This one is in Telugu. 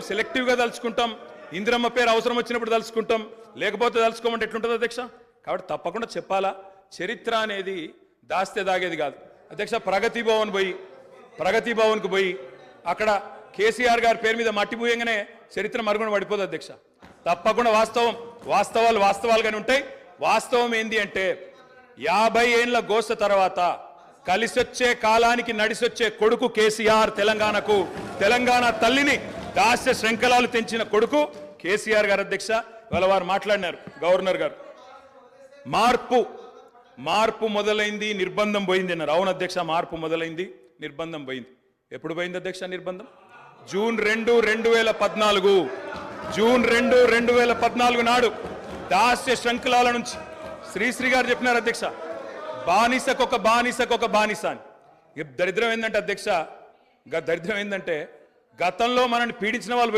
సెలెక్టివ్గా తలుచుకుంటాం, ఇందిరమ్మ పేరు అవసరం వచ్చినప్పుడు తలుచుకుంటాం, లేకపోతే తలుచుకోమంటే ఎట్లుంటుంది అధ్యక్ష? కాబట్టి తప్పకుండా చెప్పాలా, చరిత్ర అనేది దాస్తే దాగేది కాదు అధ్యక్ష. ప్రగతి భవన్కు పోయి అక్కడ కేసీఆర్ గారి పేరు మీద మట్టి పూయంగానే చరిత్ర మరుగున పడిపోదు అధ్యక్ష. తప్పకుండా వాస్తవాలుగానే ఉంటాయి. వాస్తవం ఏంది అంటే 50 ఏళ్ల గోస తర్వాత కలిసొచ్చే కాలానికి నడిసొచ్చే కొడుకు కేసీఆర్, తెలంగాణ తల్లిని దాస్య శృంఖలాలు తెంచిన కొడుకు కేసీఆర్ గారు అధ్యక్ష. ఇవాళ వారు మాట్లాడినారు, గవర్నర్ గారు మార్పు మొదలైంది, నిర్బంధం పోయింది అన్నారు. అవును అధ్యక్ష, మార్పు మొదలైంది, నిర్బంధం పోయింది. ఎప్పుడు పోయింది అధ్యక్ష నిర్బంధం? జూన్ 2, 2014 నాడు దాస్య శృంఖలాల నుంచి శ్రీశ్రీ గారు చెప్పినారు అధ్యక్ష, బానిసకొక బానిస అని. దరిద్రం ఏంటంటే అధ్యక్ష, దరిద్రం ఏంటంటే గతంలో మనల్ని పీడించిన వాళ్ళు